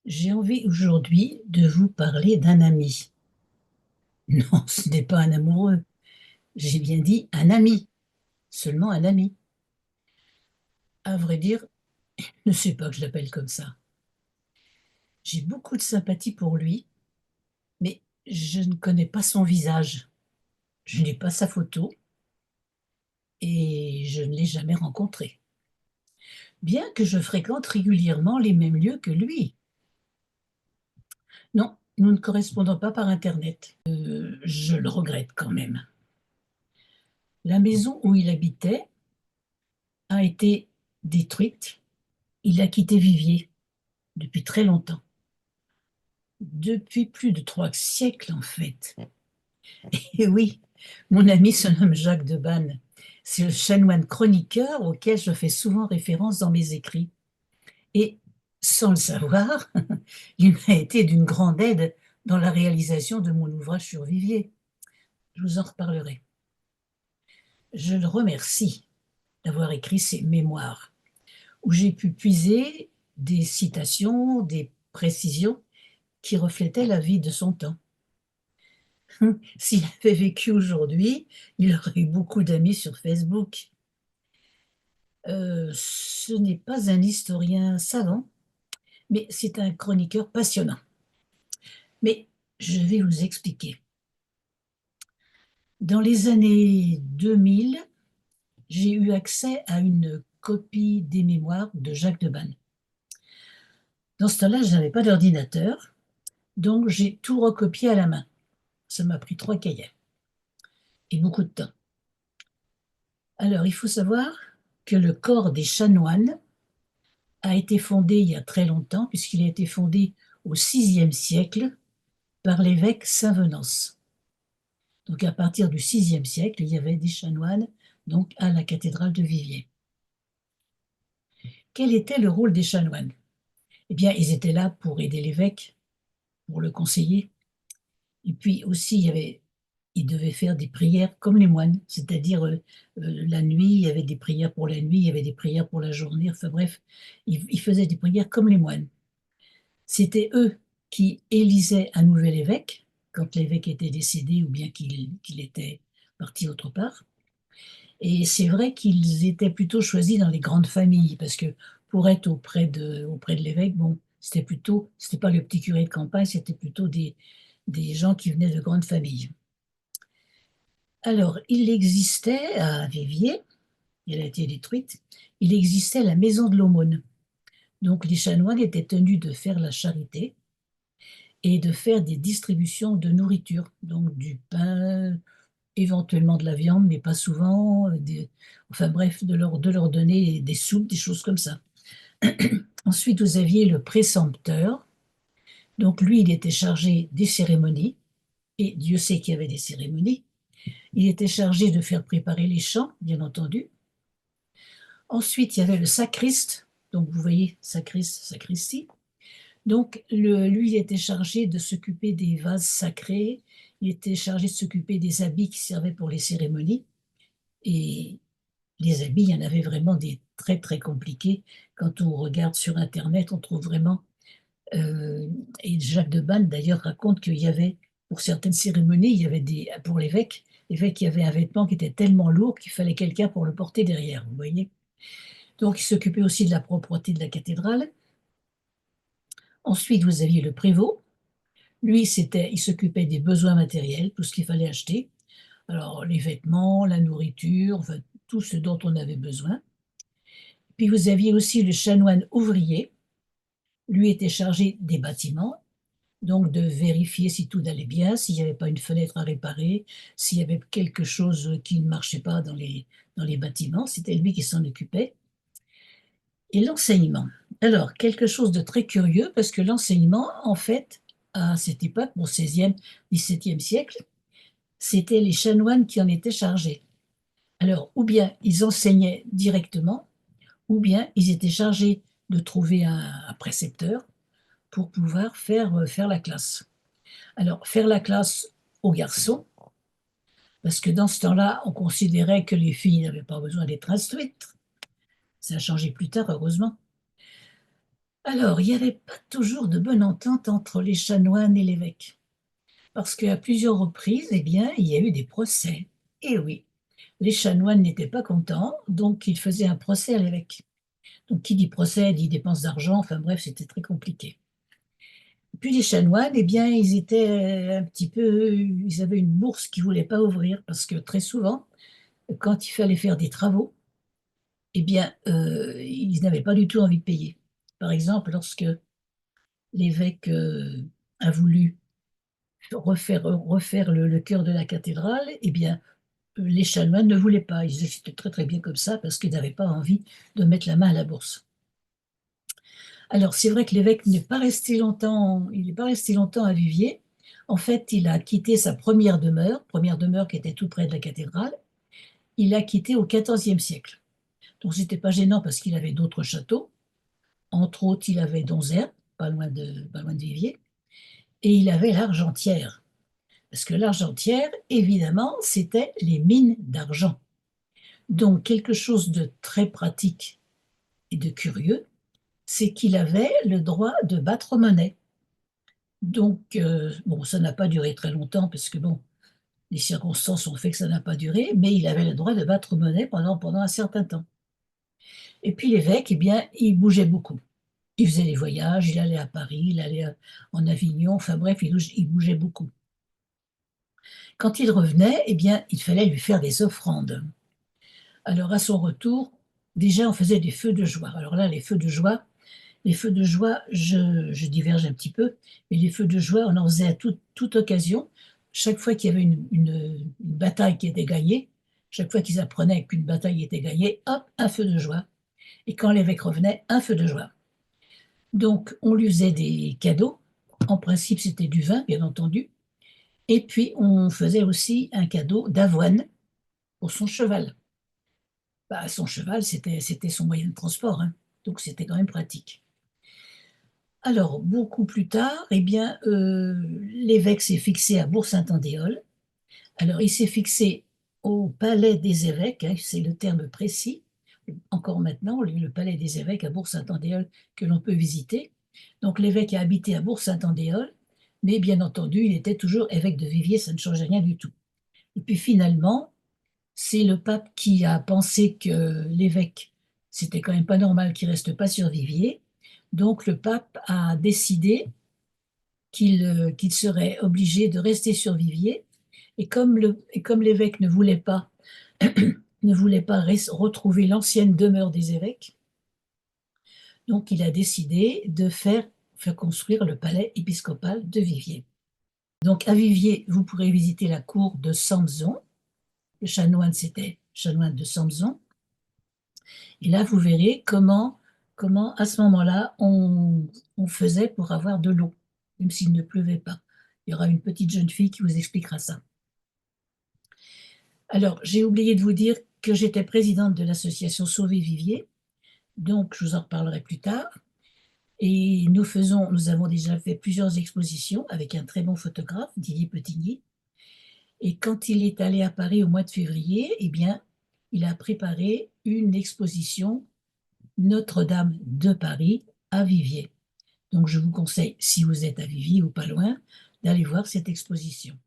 J'ai envie aujourd'hui de vous parler d'un ami. Non, ce n'est pas un amoureux. J'ai bien dit un ami, seulement un ami. À vrai dire, ne sais pas que je l'appelle comme ça. J'ai beaucoup de sympathie pour lui, mais je ne connais pas son visage. Je n'ai pas sa photo et je ne l'ai jamais rencontré. Bien que je fréquente régulièrement les mêmes lieux que lui. Non, nous ne correspondons pas par Internet. Je le regrette quand même. La maison où il habitait a été détruite. Il a quitté Viviers depuis très longtemps, depuis plus de 3 siècles en fait. Et oui, mon ami se nomme Jacques de Banne. C'est le chanoine chroniqueur auquel je fais souvent référence dans mes écrits. Et sans le savoir, il m'a été d'une grande aide dans la réalisation de mon ouvrage sur Viviers. Je vous en reparlerai. Je le remercie d'avoir écrit ces mémoires où j'ai pu puiser des citations, des précisions qui reflétait la vie de son temps. S'il avait vécu aujourd'hui, il aurait eu beaucoup d'amis sur Facebook. Ce n'est pas un historien savant, mais c'est un chroniqueur passionnant. Mais je vais vous expliquer. Dans les années 2000, j'ai eu accès à une copie des mémoires de Jacques de Banne. Dans ce temps-là, je n'avais pas d'ordinateur, donc j'ai tout recopié à la main. Ça m'a pris 3 cahiers et beaucoup de temps. Alors, il faut savoir que le corps des chanoines a été fondé il y a très longtemps, puisqu'il a été fondé au VIe siècle par l'évêque Saint-Venance. Donc, à partir du VIe siècle, il y avait des chanoines donc, à la cathédrale de Viviers. Quel était le rôle des chanoines? Eh bien, ils étaient là pour aider l'évêque, pour le conseiller. Et puis aussi, ils devaient faire des prières comme les moines, c'est-à-dire la nuit, il y avait des prières pour la nuit, il y avait des prières pour la journée, enfin bref, ils faisaient des prières comme les moines. C'était eux qui élisaient un nouvel évêque quand l'évêque était décédé ou bien qu'il était parti autre part. Et c'est vrai qu'ils étaient plutôt choisis dans les grandes familles parce que pour être auprès de l'évêque, bon, c'était pas le petit curé de campagne, c'était plutôt des gens qui venaient de grandes familles. Alors, il existait à Viviers, elle a été détruite, il existait la maison de l'aumône. Donc les chanoines étaient tenus de faire la charité et de faire des distributions de nourriture, donc du pain, éventuellement de la viande, mais pas souvent, enfin bref, de leur donner des soupes, des choses comme ça. Ensuite, vous aviez le présompteur, donc lui, il était chargé des cérémonies, et Dieu sait qu'il y avait des cérémonies. Il était chargé de faire préparer les chants, bien entendu. Ensuite, il y avait le sacriste, donc vous voyez, sacriste, sacristie. Donc, lui, il était chargé de s'occuper des vases sacrés, il était chargé de s'occuper des habits qui servaient pour les cérémonies. Et les habits, il y en avait vraiment des très, très compliqués. Quand on regarde sur internet, on trouve vraiment, heu et Jacques de Banne d'ailleurs raconte qu'il y avait, pour certaines cérémonies, il y avait pour l'évêque, il y avait un vêtement qui était tellement lourd qu'il fallait quelqu'un pour le porter derrière, vous voyez? Donc il s'occupait aussi de la propreté de la cathédrale. Ensuite, vous aviez le prévôt. Lui, il s'occupait des besoins matériels, tout ce qu'il fallait acheter. Alors les vêtements, la nourriture, enfin tout ce dont on avait besoin. Puis vous aviez aussi le chanoine ouvrier. Lui était chargé des bâtiments, donc de vérifier si tout allait bien, s'il n'y avait pas une fenêtre à réparer, s'il y avait quelque chose qui ne marchait pas dans les bâtiments, c'était lui qui s'en occupait. Et l'enseignement. Alors, quelque chose de très curieux, parce que l'enseignement, en fait, à cette époque, au XVIe, XVIIe siècle, c'était les chanoines qui en étaient chargés. Alors, ou bien ils enseignaient directement, ou bien ils étaient chargés de trouver un précepteur pour pouvoir faire la classe. Alors, faire la classe aux garçons, parce que dans ce temps-là, on considérait que les filles n'avaient pas besoin d'être instruites. Ça a changé plus tard, heureusement. Alors, il n'y avait pas toujours de bonne entente entre les chanoines et l'évêque, parce qu'à plusieurs reprises, eh bien, il y a eu des procès. Et oui, les chanoines n'étaient pas contents, donc ils faisaient un procès à l'évêque. Donc, qui dit procès dit dépense d'argent, enfin bref, c'était très compliqué. Puis les chanoines, eh bien, ils étaient un petit peu, ils avaient une bourse qu'ils ne voulaient pas ouvrir, parce que très souvent, quand il fallait faire des travaux, eh bien, ils n'avaient pas du tout envie de payer. Par exemple, lorsque l'évêque a voulu refaire le chœur de la cathédrale, eh bien, les chanoines ne voulaient pas. Ils disaient que c'était très très bien comme ça parce qu'ils n'avaient pas envie de mettre la main à la bourse. Alors, c'est vrai que l'évêque n'est pas resté longtemps, il n'est pas resté longtemps à Viviers. En fait, il a quitté sa première demeure qui était tout près de la cathédrale. Il l'a quitté au XIVe siècle. Donc, c'était pas gênant parce qu'il avait d'autres châteaux. Entre autres, il avait Donzère, pas loin de Viviers, et il avait l'Argentière. Parce que l'Argentière, évidemment, c'était les mines d'argent. Donc, quelque chose de très pratique et de curieux, c'est qu'il avait le droit de battre monnaie. Donc, bon, ça n'a pas duré très longtemps, parce que bon, les circonstances ont fait que ça n'a pas duré, mais il avait le droit de battre monnaie pendant un certain temps. Et puis l'évêque, eh bien, il bougeait beaucoup. Il faisait des voyages, il allait à Paris, il allait en Avignon, enfin bref, il bougeait beaucoup. Quand il revenait, eh bien, il fallait lui faire des offrandes. Alors à son retour, déjà on faisait des feux de joie. Alors là, les feux de joie, je diverge un petit peu, mais les feux de joie, on en faisait à toute occasion. Chaque fois qu'il y avait une bataille qui était gagnée, chaque fois qu'ils apprenaient qu'une bataille était gagnée, hop, un feu de joie. Et quand l'évêque revenait, un feu de joie. Donc on lui faisait des cadeaux. En principe, c'était du vin, bien entendu. Et puis on faisait aussi un cadeau d'avoine pour son cheval. Bah, son cheval, c'était son moyen de transport, hein, donc c'était quand même pratique. Alors, beaucoup plus tard, eh bien, l'évêque s'est fixé à Bourg-Saint-Andéol. Alors, il s'est fixé au palais des évêques, hein, c'est le terme précis. Encore maintenant, le palais des évêques à Bourg-Saint-Andéol que l'on peut visiter. Donc, l'évêque a habité à Bourg-Saint-Andéol, mais bien entendu, il était toujours évêque de Viviers, ça ne changeait rien du tout. Et puis finalement, c'est le pape qui a pensé que l'évêque, c'était quand même pas normal qu'il reste pas sur Viviers. Donc le pape a décidé qu'il serait obligé de rester sur Viviers. Et comme l'évêque ne voulait pas, ne voulait pas retrouver l'ancienne demeure des évêques, donc il a décidé de faire construire le palais épiscopal de Viviers. Donc à Viviers, vous pourrez visiter la cour de Samson. Le chanoine, c'était chanoine de Samson. Et là, vous verrez comment à ce moment-là, on faisait pour avoir de l'eau, même s'il ne pleuvait pas. Il y aura une petite jeune fille qui vous expliquera ça. Alors, j'ai oublié de vous dire que j'étais présidente de l'association Sauver Vivier, donc je vous en reparlerai plus tard. Et nous avons déjà fait plusieurs expositions avec un très bon photographe, Didier Petigny. Et quand il est allé à Paris au mois de février, eh bien, il a préparé une exposition Notre-Dame de Paris à Viviers. Donc je vous conseille, si vous êtes à Viviers ou pas loin, d'aller voir cette exposition.